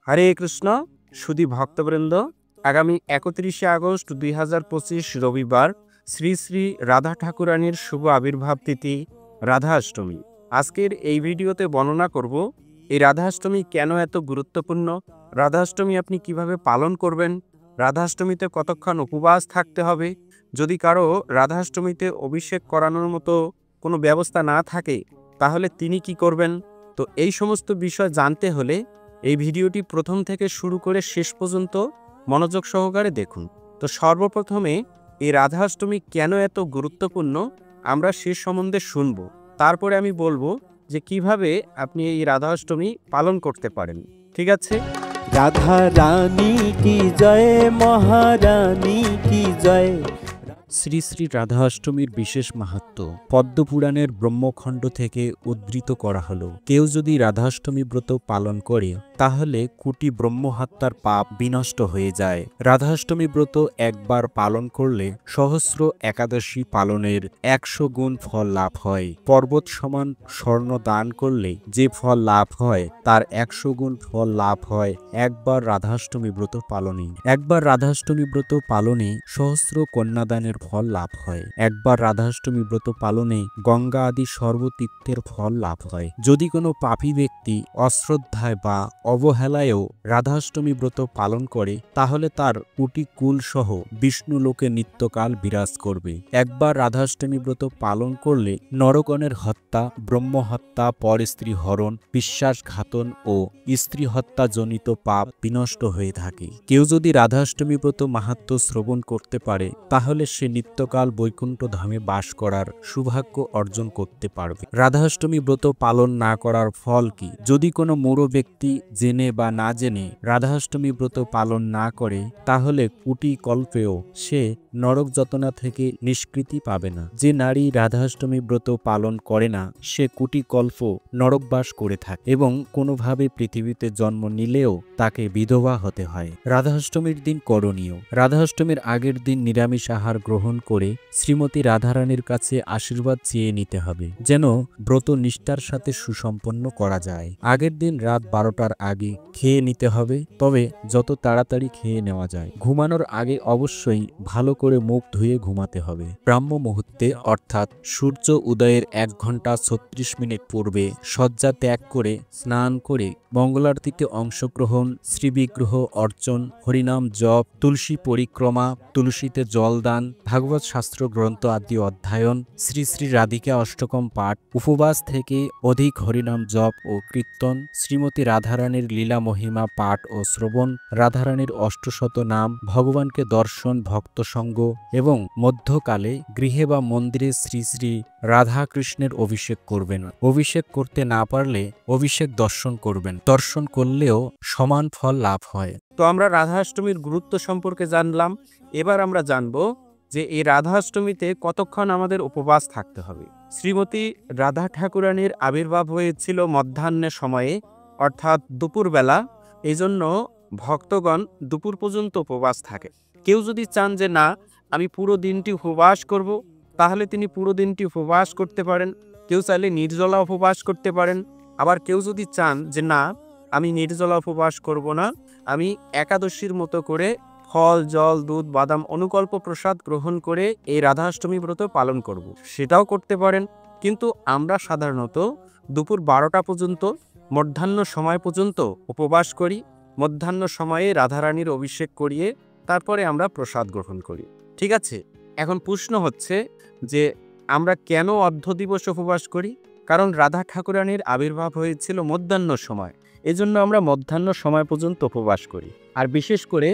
হরে কৃষ্ণ সুধী ভক্তবৃন্দ, আগামী 31শে আগস্ট 2025 রবিবার শ্রী শ্রী রাধা ঠাকুরানীর শুভ আবির্ভাব তিথি রাধাষ্টমী। আজকের এই ভিডিওতে বর্ণনা করব এই রাধাষ্টমী কেন এত গুরুত্বপূর্ণ, রাধাষ্টমী আপনি কিভাবে পালন করবেন, রাধাষ্টমীতে কতক্ষণ উপবাস থাকতে হবে, যদি কারো রাধাষ্টমীতে অভিষেক করানোর মতো কোনো ব্যবস্থা না থাকে তাহলে তিনি কি করবেন। তো এই সমস্ত বিষয় জানতে হলে এই ভিডিওটি প্রথম থেকে শুরু করে শেষ পর্যন্ত মনোযোগ সহকারে দেখুন। তো সর্বপ্রথমে এই রাধাষ্টমী কেন এত গুরুত্বপূর্ণ আমরা সে সম্বন্ধে শুনব, তারপরে আমি বলবো যে কিভাবে আপনি এই রাধাষ্টমী পালন করতে পারেন। ঠিক আছে? রাধা রানী কি জয়, মহারানী কি জয়। শ্রী শ্রী রাধাষ্টমীর বিশেষ মাহাত্ম্য পদ্মপুরাণের ব্রহ্মখণ্ড থেকে উদ্ধৃত করা হলো। কেউ যদি রাধাষ্টমী ব্রত পালন করে তাহলে কোটি ব্রহ্মহত্যার পাপ বিনষ্ট হয়ে যায়। রাধাষ্টমী ব্রত একবার পালন করলে সহস্র একাদশী পালনের 100 গুণ ফল লাভ হয়। পর্বত সমান স্বর্ণ দান করলে যে ফল লাভ হয় তার 100 গুণ ফল লাভ হয় একবার রাধাষ্টমী ব্রত পালনে। একবার রাধাষ্টমী ব্রত পালনে সহস্র কন্যাদানের ফল লাভ হয়। একবার রাধাষ্টমী ব্রত পালনে গঙ্গা আদি সর্বতীর্থের ফল লাভ হয়। যদি কোনো পাপী ব্যক্তি অশ্রদ্ধায় বা অবহেলায়ও রাধাষ্টমী ব্রত পালন করে তাহলে তার কোটি কুল সহ বিষ্ণু লোকে নিত্যকাল বিরাজ করবে। একবার রাধাষ্টমী ব্রত পালন করলে নরগণের হত্যা, ব্রহ্মহত্যা, পরস্ত্রী হরণ, বিশ্বাসঘাতন ও স্ত্রী হত্যাজনিত পাপ বিনষ্ট হয়ে থাকে। কেউ যদি রাধাষ্টমী ব্রত মাহাত্ম্য শ্রবণ করতে পারে তাহলে সে নিত্যকাল বৈকুণ্ঠ ধামে বাস করার সৌভাগ্য অর্জন করতে পারবে। রাধাষ্টমী ব্রত পালন না করার ফল কি? যদি কোনো মূঢ় ব্যক্তি জেনে বা না জেনে রাধাষ্টমী ব্রত পালন না করে তাহলে কোটি কল্পেও সে নরক যাতনা থেকে নিষ্কৃতি পাবে না। যে নারী রাধাষ্টমী ব্রত পালন করে না সে কোটি কল্প নরকবাস করে থাকে এবং কোনোভাবে পৃথিবীতে জন্ম নিলেও তাকে বিধবা হতে হয়। রাধাষ্টমীর দিন করণীয়: রাধাষ্টমীর আগের দিন নিরামিষ আহার গ্রহণ করে শ্রীমতী রাধারানীর কাছে আশীর্বাদ চেয়ে নিতে হবে যেন ব্রত নিষ্ঠার সাথে সুসম্পন্ন করা যায়। আগের দিন রাত 12টার আগে খেয়ে নিতে হবে, তবে যত তাড়াতাড়ি খেয়ে নেওয়া যায়। ঘুমানোর আগে অবশ্যই ভালো করে মুখ ধুয়ে ঘুমাতে হবে। ব্রাহ্ম মুহূর্তে অর্থাৎ সূর্য উদয়ের 1 ঘন্টা 36 মিনিট পূর্বে শয্যা ত্যাগ করে স্নান করে মঙ্গলারতিতে অংশগ্রহণ, শ্রীবিগ্রহ অর্চন, হরিনাম জপ, তুলসী পরিক্রমা, তুলসীতে জলদান, ভাগবত শাস্ত্র গ্রন্থ আদি অধ্যয়ন, শ্রী শ্রী রাধিকা অষ্টকম পাঠ, উপবাস থেকে অধিক হরিনাম জপ ও কীর্তন, শ্রীমতী রাধারানীর লীলা মহিমা পাঠ ও শ্রবণ, রাধারানীর 800 নাম, ভগবানকে দর্শন, ভক্ত সঙ্গ এবং মধ্যকালে গৃহে বা মন্দিরে শ্রী শ্রী রাধা কৃষ্ণের অভিষেক করবেন। অভিষেক করতে না পারলে অভিষেক দর্শন করবেন। দর্শন করলেও সমান ফল লাভ হয়। তো আমরা রাধাষ্টমীর গুরুত্ব সম্পর্কে জানলাম। এবার আমরা জানব যে এই রাধাষ্টমীতে কতক্ষণ আমাদের উপবাস থাকতে হবে। শ্রীমতী রাধা ঠাকুরানীর আবির্ভাব হয়েছিল মধ্যাহ্নের সময়ে অর্থাৎ দুপুরবেলা, এই জন্য ভক্তগণ দুপুর পর্যন্ত উপবাস থাকে। কেউ যদি চান যে না আমি পুরো দিনটি উপবাস করব তাহলে তিনি পুরো দিনটি উপবাস করতে পারেন। কেউ চাইলে নির্জলা উপবাস করতে পারেন। আবার কেউ যদি চান যে না আমি নির্জলা উপবাস করব না, আমি একাদশীর মতো করে ফল, জল, দুধ, বাদাম, অনুকল্প প্রসাদ গ্রহণ করে এই রাধাষ্টমী ব্রত পালন করব, সেটাও করতে পারেন। কিন্তু আমরা সাধারণত দুপুর 12টা পর্যন্ত মধ্যাহ্ন সময় পর্যন্ত উপবাস করি। মধ্যাহ্ন সময়ে রাধারানীর অভিষেক করিয়ে তারপরে আমরা প্রসাদ গ্রহণ করি। ঠিক আছে? এখন প্রশ্ন হচ্ছে যে আমরা কেন অর্ধ দিবস উপবাস করি? কারণ রাধা ঠাকুরানীর আবির্ভাব হয়েছিল মধ্যাহ্ন সময়, এজন্য আমরা মধ্যাহ্ন সময় পর্যন্ত উপবাস করি। আর বিশেষ করে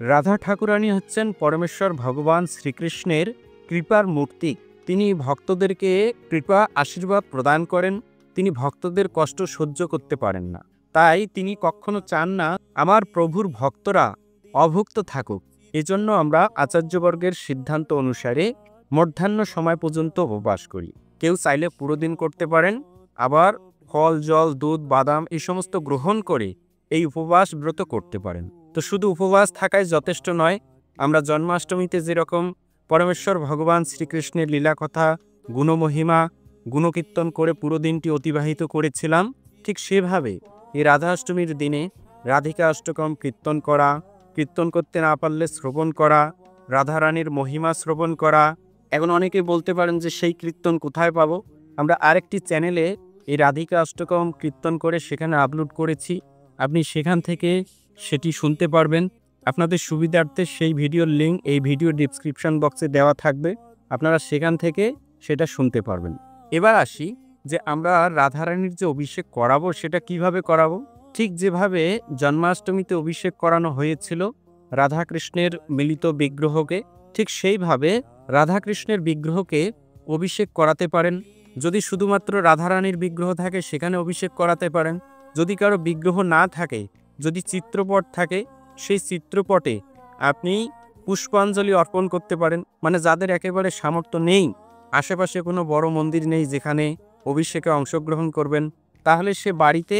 রাধা ঠাকুরানী হচ্ছেন পরমেশ্বর ভগবান শ্রীকৃষ্ণের কৃপার মূর্তি। তিনি ভক্তদেরকে কৃপা আশীর্বাদ প্রদান করেন। তিনি ভক্তদের কষ্ট সহ্য করতে পারেন না, তাই তিনি কখনো চান না আমার প্রভুর ভক্তরা অভুক্ত থাকুক। এজন্য আমরা আচার্যবর্গের সিদ্ধান্ত অনুসারে মধ্যাহ্ন সময় পর্যন্ত উপবাস করি। কেউ চাইলে পুরো দিন করতে পারেন, আবার ফল, জল, দুধ, বাদাম এই সমস্ত গ্রহণ করে এই উপবাস ব্রত করতে পারেন। তো শুধু উপবাস থাকায় যথেষ্ট নয়। আমরা জন্মাষ্টমীতে যেরকম পরমেশ্বর ভগবান শ্রীকৃষ্ণের লীলা কথা, গুণমহিমা, গুণকীর্তন করে পুরো দিনটি অতিবাহিত করেছিলাম, ঠিক সেভাবে এই রাধাষ্টমীর দিনে রাধিকা অষ্টকম কীর্তন করা, কীর্তন করতে না পারলে শ্রবণ করা, রাধারানীর মহিমা শ্রবণ করা। এখন অনেকে বলতে পারেন যে সেই কীর্তন কোথায় পাবো? আমরা আরেকটি চ্যানেলে এই রাধিকা অষ্টকম কীর্তন করে সেখানে আপলোড করেছি, আপনি সেখান থেকে সেটি শুনতে পারবেন। আপনাদের সুবিধার্থে সেই ভিডিওর লিঙ্ক এই ভিডিও ডেসক্রিপশন বক্সে দেওয়া থাকবে, আপনারা সেখান থেকে সেটা শুনতে পারবেন। এবার আসি যে আমরা রাধারানীর যে অভিষেক করাবো সেটা কিভাবে করাবো। ঠিক যেভাবে জন্মাষ্টমীতে অভিষেক করানো হয়েছিল রাধাকৃষ্ণের মিলিত বিগ্রহকে, ঠিক সেইভাবে রাধাকৃষ্ণের বিগ্রহকে অভিষেক করাতে পারেন। যদি শুধুমাত্র রাধারানীর বিগ্রহ থাকে সেখানে অভিষেক করাতে পারেন। যদি কারো বিগ্রহ না থাকে, যদি চিত্রপট থাকে, সেই চিত্রপটে আপনি পুষ্পাঞ্জলি অর্পণ করতে পারেন। মানে যাদের একেবারে সামর্থ্য নেই, আশেপাশে কোনো বড় মন্দির নেই যেখানে অভিষেকে অংশগ্রহণ করবেন, তাহলে সে বাড়িতে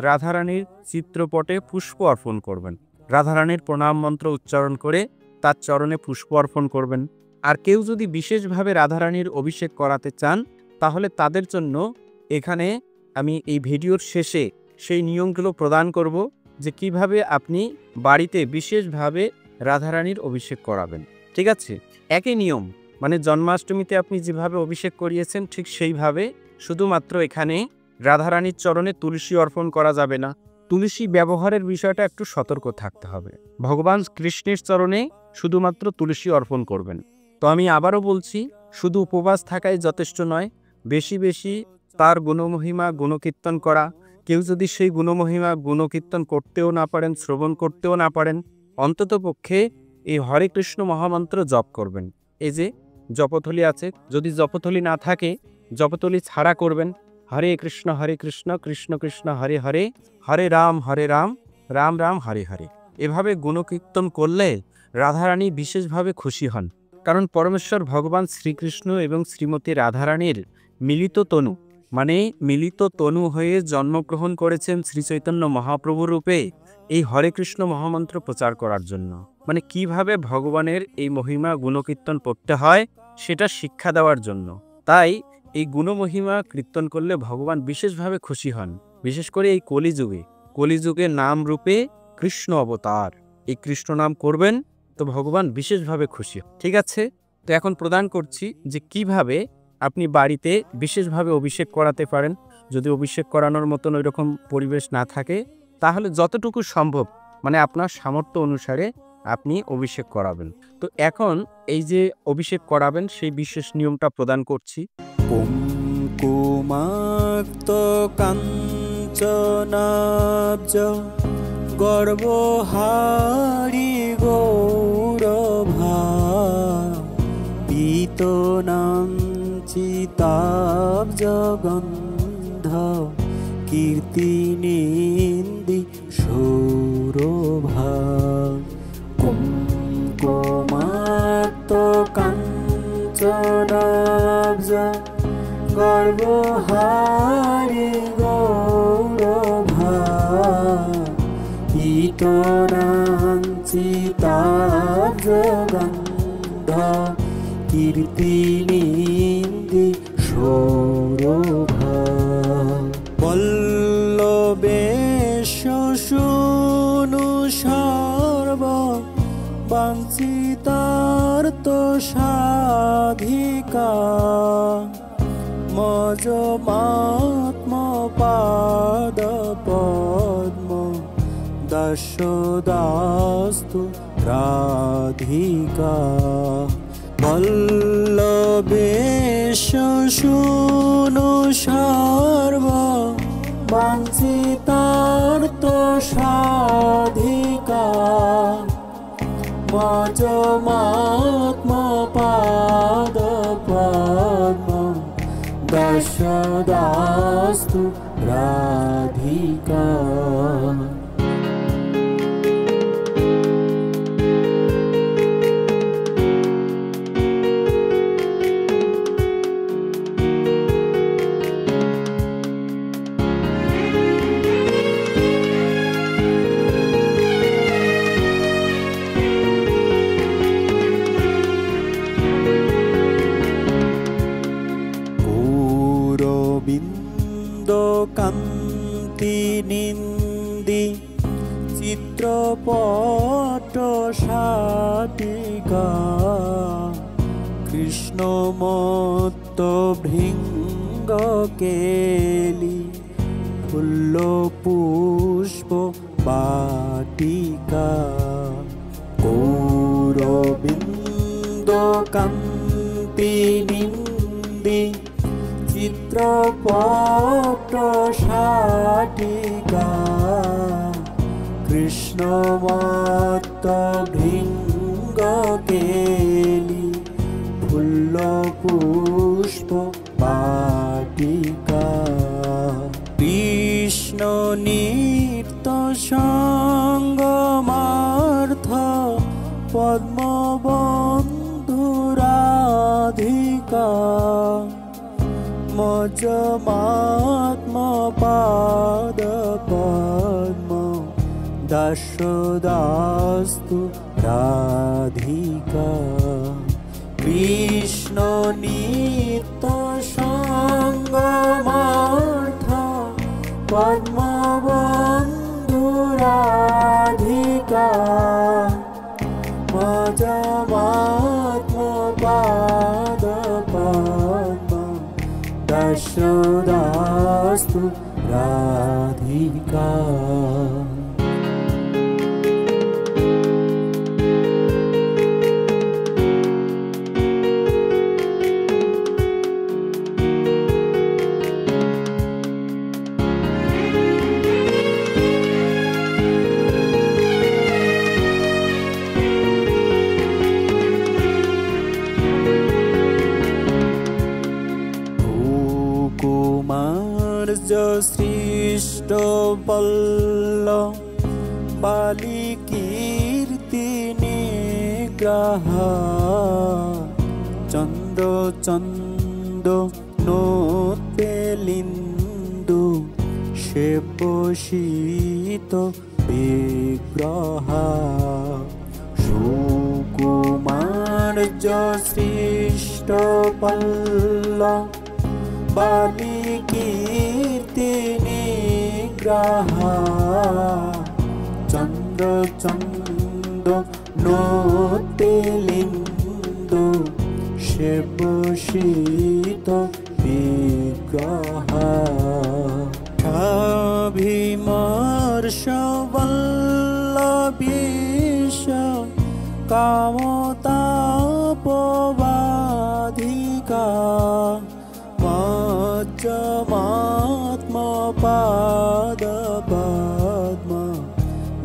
রাধারানীর চিত্রপটে পুষ্প অর্পণ করবেন। রাধারানীর প্রণাম মন্ত্র উচ্চারণ করে তার চরণে পুষ্প অর্পণ করবেন। আর কেউ যদি বিশেষভাবে রাধারানীর অভিষেক করাতে চান, তাহলে তাদের জন্য এখানে আমি এই ভিডিওর শেষে সেই নিয়মগুলো প্রদান করব যে কিভাবে আপনি বাড়িতে বিশেষভাবে রাধারানীর অভিষেক করাবেন। ঠিক আছে? একই নিয়ম, মানে জন্মাষ্টমীতে আপনি যেভাবে অভিষেক করিয়েছেন ঠিক সেইভাবে, শুধুমাত্র এখানে রাধারানীর চরণে তুলসী অর্পণ করা যাবে না। তুলসী ব্যবহারের বিষয়টা একটু সতর্ক থাকতে হবে। ভগবান কৃষ্ণের চরণে শুধুমাত্র তুলসী অর্পণ করবেন। তো আমি আবারও বলছি, শুধু উপবাস থাকাই যথেষ্ট নয়, বেশি বেশি তার গুণমহিমা গুণকীর্তন করা। কেউ যদি সেই গুণমহিমা গুণকীর্তন করতেও না পারেন, শ্রবণ করতেও না পারেন, অন্ততপক্ষে এই হরে কৃষ্ণ মহামন্ত্র জপ করবেন। এই যে জপথলি আছে, যদি জপথলি না থাকে জপথলি ছাড়া করবেন। হরে কৃষ্ণ কৃষ্ণ কৃষ্ণ হরে হরে, হরে রাম রাম রাম হরে হরে। এভাবে গুণকীর্তন করলে রাধারানী বিশেষভাবে খুশি হন। কারণ পরমেশ্বর ভগবান শ্রীকৃষ্ণ এবং শ্রীমতী রাধারানীর মিলিত তনু, মানে মিলিত তনু হয়ে জন্মগ্রহণ করেছেন শ্রীচৈতন্য মহাপ্রভু রূপে এই হরে কৃষ্ণ মহামন্ত্র প্রচার করার জন্য। মানে কিভাবে ভগবানের এই মহিমা গুণকীর্তন করতে হয় সেটা শিক্ষা দেওয়ার জন্য। তাই এই গুণমহিমা কীর্তন করলে ভগবান বিশেষভাবে খুশি হন। বিশেষ করে এই কলিযুগে নাম রূপে কৃষ্ণ অবতার, এই কৃষ্ণ নাম করবেন তো ভগবান বিশেষভাবে খুশি। ঠিক আছে? তো এখন প্রদান করছি যে কিভাবে আপনি বাড়িতে বিশেষভাবে অভিষেক করাতে পারেন। যদি অভিষেক করানোর মতন ওই রকম পরিবেশ না থাকে, তাহলে যতটুকু সম্ভব মানে আপনার সামর্থ্য অনুসারে আপনি অভিষেক করাবেন। তো এখন এই যে অভিষেক করাবেন সেই বিশেষ নিয়মটা প্রদান করছি। কুঙ্কুমাক্ত কাঞ্চনাব্জ গর্বহারি গৌরভা পীতনাম চিতাব্জ গন্ধ কীর্তিনেন্দি সৌরভা কুঙ্কুমাক্ত কাঞ্চনাব্জ গর্বহারি গৌরভা পীতনাম চিতাব্জ গন্ধ কীর্তিনেন্দি সৌরভা পল্লবেশ শুনু সর্ব বাঞ্ছিতার্ত সাধিকা মজমাত্ম পাদ পদ্ম দশদাস্তু রাধিকা পল্লবেশ শুনু সর্ব বাঞ্ছিতার্ত সাধিকা মজমাত্ম পাদ পদ্ম দশদাস্তু রাধিকা। কান্তি নিন্দ চিত্রপট শাটিকা কৃষ্ণমত্ত ভৃঙ্গ কেলি ফুল্ল পুষ্প বাটিকা গৌরবিন্দ কান্তি নিন্দি চিত্রপট শাটিকা কৃষ্ণমত্ত ভৃঙ্গ কেলি ফুল্ল পুষ্প বাটিকা কৃষ্ণ নিত্য সঙ্গমার্থ পদ্মবন্ধুরাধিকা মজ্জমাত্ম পাদ পদ্ম দাসদাস্তু রাধিকা কৃষ্ণ নিত্য সঙ্গমার্থ পদ্মবন্ধুরাধিকা মজ্জমাত্ম পাদ পদ্ম দাসদাস্তু রাধিকা সৃষ্ট বল্ল বালি কীর্তি নিগ্রহ চন্দ্র চন্দ নোতেলিন্দু সেবশীত বিগ্রহ সুকুমার সৃষ্ট বল্ল বালি কীর্তি নিগ্রহ চন্দ্র চন্দ নোতেলিন্দু সেবশীত বিগ্রহ ভীমর্ষ বল্লভীশ কামতাপবাধিকা মজ্জমাত্ম পাদ পদ্ম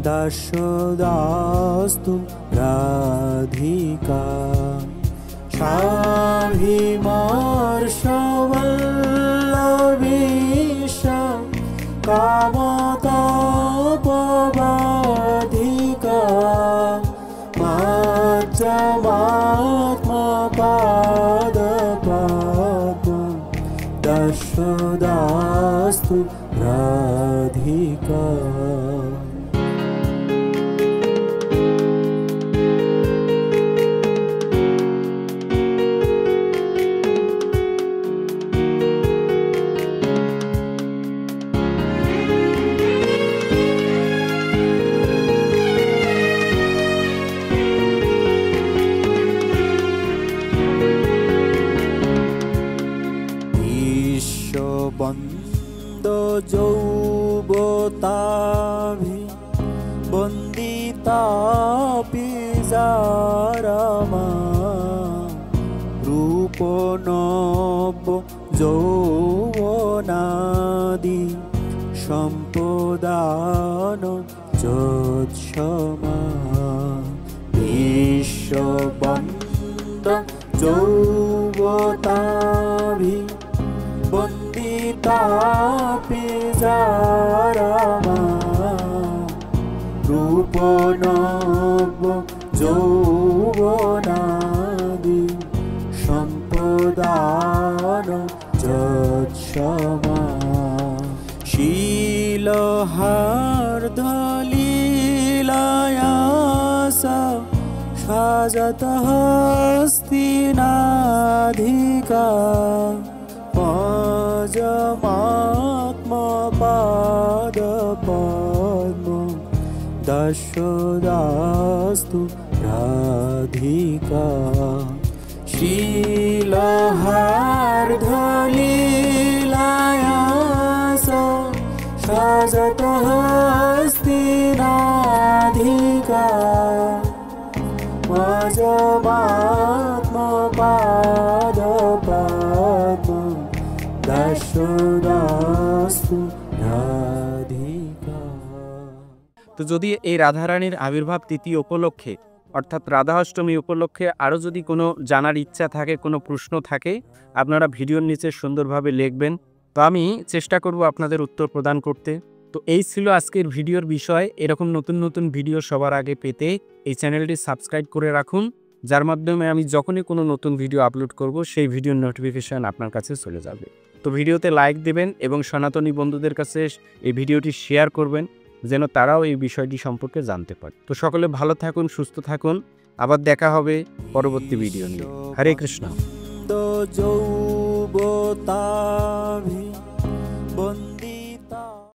দাসদাস্তু রাধিকা স্বাভিমর্ষ বল্লভীশ কামতাপবাধিকা মজ্জমাত্ম পাদ পদ্ম দাসদাস্তু রাধিকা বন্দ যৌবতাভি বন্দিতাপি জারামা রূপ নব যৌবনাদি সম্পদান যৎসমা বিশ্ববন্দ যৌবতাভি বন্দিতাপি জারামা রূপ নব যৌবনাদি সম্পদান যৎসমা শীলহার্ধলীলায়াস সাজত হস্তিনাধিকা পদ্ম দাসদাস্তু দাস্যদাস্তু রাধিকা शीलहार्धलीलायास सजतः हस्तिनाधिका मजमात्मपादपद्मं दास्यदास्तु राधिका। তো যদি এই রাধারানীর আবির্ভাব তিথি উপলক্ষে অর্থাৎ রাধা অষ্টমী উপলক্ষে আরও যদি কোনো জানার ইচ্ছা থাকে, কোনো প্রশ্ন থাকে, আপনারা ভিডিওর নিচে সুন্দরভাবে লিখবেন, তো আমি চেষ্টা করব আপনাদের উত্তর প্রদান করতে। তো এই ছিল আজকের ভিডিওর বিষয়। এরকম নতুন নতুন ভিডিও সবার আগে পেতে এই চ্যানেলটি সাবস্ক্রাইব করে রাখুন, যার মাধ্যমে আমি যখনই কোনো নতুন ভিডিও আপলোড করব সেই ভিডিওর নোটিফিকেশান আপনার কাছে চলে যাবে। তো ভিডিওতে লাইক দেবেন এবং সনাতনী বন্ধুদের কাছে এই ভিডিওটি শেয়ার করবেন, যেন তারাও এই বিষয়টি সম্পর্কে জানতে পারে। তো সকলে ভালো থাকুন, সুস্থ থাকুন, আবার দেখা হবে পরবর্তী ভিডিও নিয়ে। হরে কৃষ্ণ। যৌবতাভি